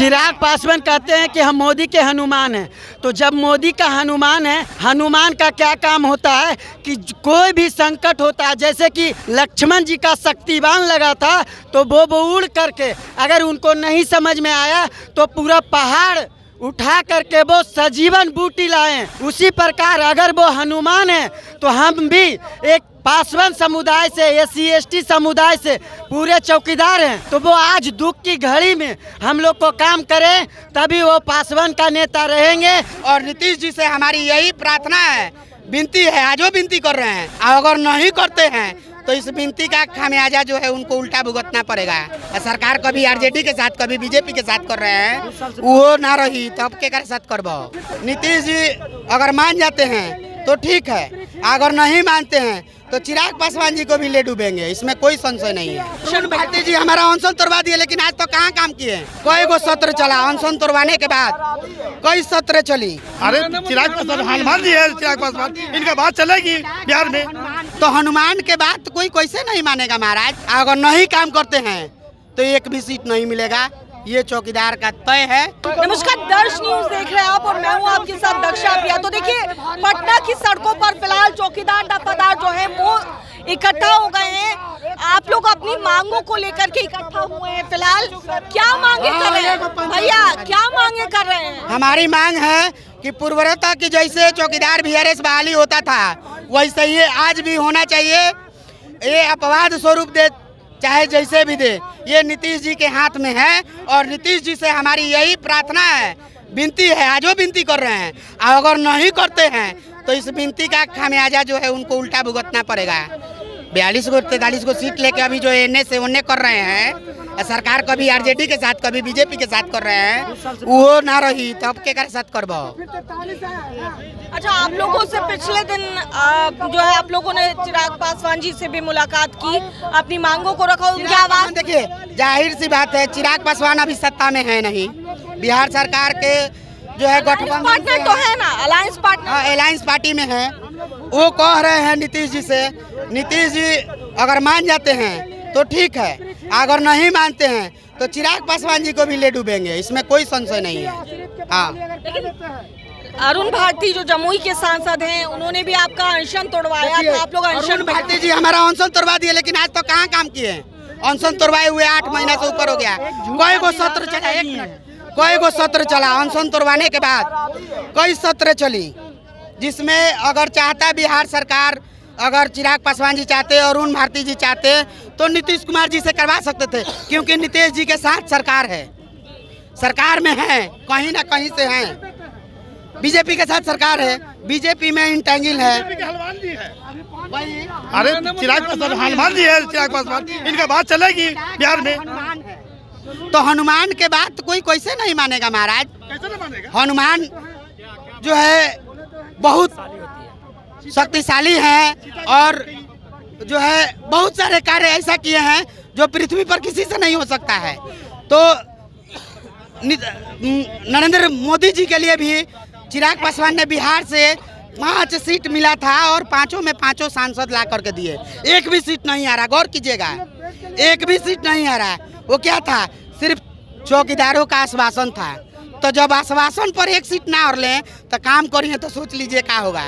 चिराग पासवान कहते हैं कि हम मोदी के हनुमान हैं। तो जब मोदी का हनुमान है, हनुमान का क्या काम होता है कि कोई भी संकट होता है, जैसे कि लक्ष्मण जी का शक्तिबाण लगा था तो वो उड़ करके, अगर उनको नहीं समझ में आया तो पूरा पहाड़ उठा करके वो सजीवन बूटी लाए। उसी प्रकार अगर वो हनुमान है तो हम भी एक पासवान समुदाय से, SC/ST समुदाय से पूरे चौकीदार हैं। तो वो आज दुख की घड़ी में हम लोग को काम करें, तभी वो पासवान का नेता रहेंगे। और नीतीश जी से हमारी यही प्रार्थना है, विनती है, आज वो विनती कर रहे हैं। अगर नहीं करते हैं तो इस विनती का खामियाजा जो है उनको उल्टा भुगतना पड़ेगा। सरकार कभी RJD के साथ, कभी BJP के साथ कर रहे हैं, वो ना रही तब के साथ करबो। नीतीश जी अगर मान जाते हैं तो ठीक है, अगर नहीं मानते हैं तो चिराग पासवान जी को भी ले डूबेंगे, इसमें कोई संशय नहीं है। अरुण भारती जी हमारा अनशन तोड़वा दिए, लेकिन आज तो कहाँ काम किए। कई गो सत्र चला अनशन तोड़वाने के बाद, कई सत्र चली। अरे चिराग पासवान हनुमान जी है, चिराग पासवान, इनका बात चलेगी बिहार में। तो हनुमान के बाद कोई कैसे नहीं मानेगा महाराज। अगर नहीं काम करते हैं तो एक भी सीट नहीं मिलेगा, ये चौकीदार का तय है। नमस्कार, दर्श न्यूज देख रहे हैं आप और मैं हूं आपके साथ दक्षा प्रिया। तो देखिए, पटना की सड़कों पर फिलहाल चौकीदार दफादार जो है वो इकट्ठा हो गए हैं। आप लोग अपनी मांगों को लेकर के इकट्ठा हुए हैं। फिलहाल क्या मांगे कर रहे हैं भैया, क्या मांगे कर रहे हैं? हमारी मांग है कि पूर्वरता की जैसे चौकीदार VRS बहाली होता था वैसे ही आज भी होना चाहिए। ये अपवाद स्वरूप दे, चाहे जैसे भी दे, ये नीतीश जी के हाथ में है। और नीतीश जी से हमारी यही प्रार्थना है, विनती है, आज वो विनती कर रहे हैं। अगर नहीं करते हैं तो इस विनती का खामियाजा जो है उनको उल्टा भुगतना पड़ेगा। 42 को 43 को सीट लेके अभी जो एने से ओने कर रहे हैं, सरकार कभी RJD के साथ, कभी BJP के साथ कर रहे हैं, वो ना रही तब के साथ करबो। अच्छा, आप लोगों से पिछले दिन जो है आप लोगों ने चिराग पासवान जी से भी मुलाकात की, अपनी मांगों को रखा, उनकी आवाज। देखिए, जाहिर सी बात है, चिराग पासवान अभी सत्ता में है नहीं। बिहार सरकार के जो है गठबंधन पार्टनर तो है ना, अलायंस पार्टनर, अलायंस पार्टी में है। वो कह रहे हैं नीतीश जी से, नीतीश जी अगर मान जाते हैं तो ठीक है, अगर नहीं मानते हैं तो चिराग पासवान जी को भी ले डूबेंगे, इसमें कोई संशय नहीं है। हाँ, अरुण भारती जो जमुई के सांसद हैं, उन्होंने भी आपका अनशन तोड़वाया, तो आप लोग अरुण भारती जी हमारा अनशन तोड़वा दिए, लेकिन आज तो कहाँ काम किए। अनशन तोड़वाए हुए 8 महीना से ऊपर हो गया। कई गो सत्र चला, कई गो सत्र चला अनशन तोड़वाने के बाद, कई सत्र चली, जिसमें अगर चाहता बिहार सरकार, अगर चिराग पासवान जी चाहते, अरुण भारती जी चाहते तो नीतीश कुमार जी से करवा सकते थे, क्योंकि नीतीश जी के साथ सरकार है, सरकार में है, कहीं ना कहीं से हैं। BJP के साथ सरकार है, BJP में इंटेंगिल है। अरे चिराग पासवान हनुमान जी है, चिराग पासवान, इनका बात चलेगी बिहार में। तो हनुमान के बाद कोई कैसे नहीं मानेगा महाराज। कैसे नहीं मानेगा? हनुमान जो है बहुत शक्तिशाली है और जो है बहुत सारे कार्य ऐसा किए हैं जो पृथ्वी पर किसी से नहीं हो सकता है। तो नरेंद्र मोदी जी के लिए भी चिराग पासवान ने बिहार से 5 सीट मिला था और 5 में 5 सांसद ला करके दिए। एक भी सीट नहीं आ रहा, गौर कीजिएगा, एक भी सीट नहीं आ रहा। वो क्या था, सिर्फ चौकीदारों का आश्वासन था। तो जब आश्वासन पर एक सीट ना और लें तो काम करिए, तो सोच लीजिए क्या होगा।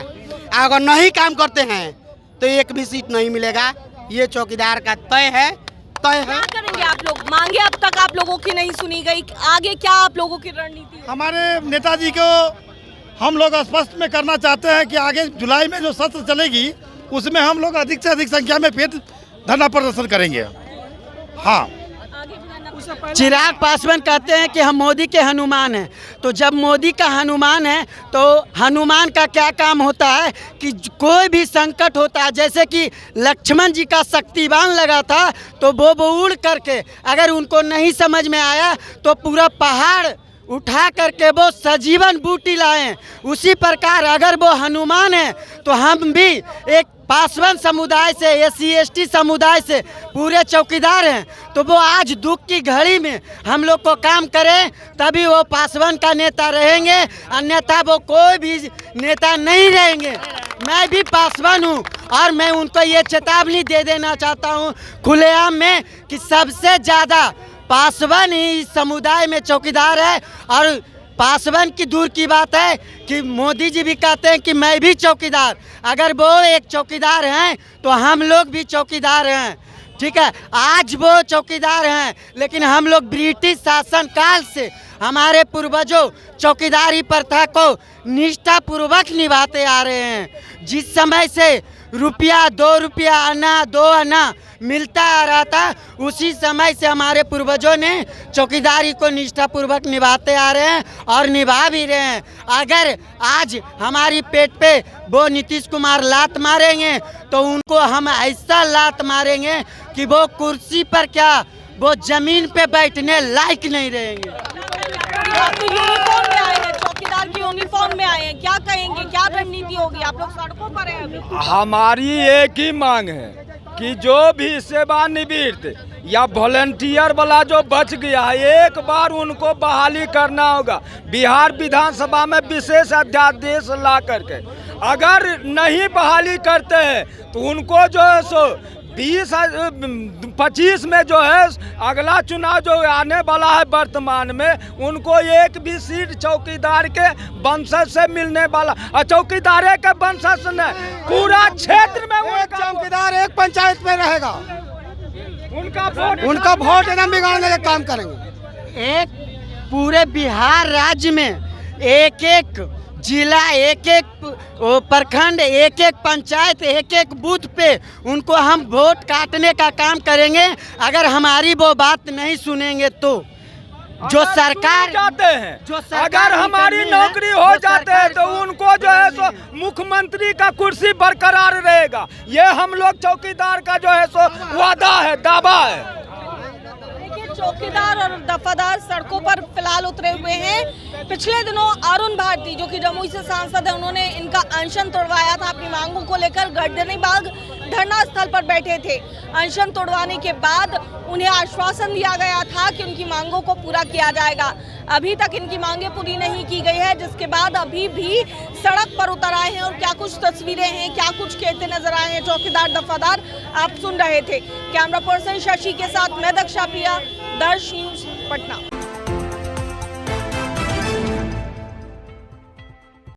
अगर नहीं काम करते हैं तो एक भी सीट नहीं मिलेगा, ये चौकीदार का तय है। क्या करेंगे आप लोग? मांगे अब तक आप लोगों की नहीं सुनी गई, आगे क्या आप लोगों की रणनीति है? हमारे नेताजी को हम लोग स्पष्ट में करना चाहते हैं कि आगे जुलाई में जो सत्र चलेगी उसमें हम लोग अधिक से अधिक संख्या में फिर धरना प्रदर्शन करेंगे। हाँ, चिराग पासवान कहते हैं कि हम मोदी के हनुमान हैं। तो जब मोदी का हनुमान है तो हनुमान का क्या काम होता है कि कोई भी संकट होता है, जैसे कि लक्ष्मण जी का शक्तिबाण लगा था तो वो उड़ करके, अगर उनको नहीं समझ में आया तो पूरा पहाड़ उठा करके वो सजीवन बूटी लाए। उसी प्रकार अगर वो हनुमान है तो हम भी एक पासवान समुदाय से, SC/ST समुदाय से पूरे चौकीदार हैं। तो वो आज दुख की घड़ी में हम लोग को काम करें, तभी वो पासवान का नेता रहेंगे, अन्यथा वो कोई भी नेता नहीं रहेंगे। मैं भी पासवान हूँ और मैं उनको ये चेतावनी दे देना चाहता हूँ खुलेआम में कि सबसे ज़्यादा पासवान ही इस समुदाय में चौकीदार है। और पासवान की दूर की बात है कि मोदी जी भी कहते हैं कि मैं भी चौकीदार। अगर वो एक चौकीदार हैं तो हम लोग भी चौकीदार हैं, ठीक है। आज वो चौकीदार हैं, लेकिन हम लोग ब्रिटिश शासन काल से हमारे पूर्वजों चौकीदारी प्रथा को निष्ठापूर्वक निभाते आ रहे हैं। जिस समय से रुपया 2 रुपया आना 2 आना मिलता आ रहा था, उसी समय से हमारे पूर्वजों ने चौकीदारी को निष्ठापूर्वक निभाते आ रहे हैं और निभा भी रहे हैं। अगर आज हमारी पेट पे वो नीतीश कुमार लात मारेंगे तो उनको हम ऐसा लात मारेंगे कि वो कुर्सी पर क्या, वो जमीन पे बैठने लायक नहीं रहेंगे। आप तो यूनिफॉर्म में आए हैं, चौकीदार की यूनिफॉर्म में आए हैं, क्या कहेंगे, क्या रणनीति होगी? आप लोग सड़कों पर हैं अभी। हमारी एक ही मांग है कि जो भी सेवानिवृत्त या वॉलंटियर वाला जो बच गया है, एक बार उनको बहाली करना होगा। बिहार विधानसभा में विशेष अध्यादेश ला करके अगर नहीं बहाली करते हैं तो उनको जो है सो 2025 में जो है अगला चुनाव जो आने वाला है वर्तमान में, उनको एक भी सीट चौकीदार के वंशज से मिलने वाला, और चौकीदार के वंशज ने पूरा क्षेत्र में एक चौकीदार एक पंचायत में रहेगा, उनका वोट एकदम बिगाड़ने का काम करेंगे। एक पूरे बिहार राज्य में एक एक जिला, एक एक प्रखंड, एक एक पंचायत, एक एक बूथ पे उनको हम वोट काटने का काम करेंगे। अगर हमारी वो बात नहीं सुनेंगे तो जो सरकार जाते हैं, अगर हमारी नौकरी हो जाते हैं तो उनको जो है सो मुख्यमंत्री का कुर्सी बरकरार रहेगा। ये हम लोग चौकीदार का जो है सो वादा है, दावा है। चौकीदार और दफादार सड़कों पर फिलहाल उतरे हुए हैं। पिछले दिनों अरुण भारती जो कि जमुई से सांसद है, उन्होंने इनका अनशन तोड़वाया था। अपनी मांगों को लेकर गर्दनीबाग धरना स्थल पर बैठे थे। अनशन तोड़वाने के बाद उन्हें आश्वासन दिया गया था कि उनकी मांगों को पूरा किया जाएगा। अभी तक इनकी मांगें पूरी नहीं की गई है, जिसके बाद अभी भी सड़क पर उतर आए हैं। और क्या कुछ तस्वीरें हैं, क्या कुछ कहते नजर आए हैं चौकीदार दफादार, आप सुन रहे थे। कैमरा पर्सन शशि के साथ मैं दक्षा प्रिया, दर्श न्यूज, पटना।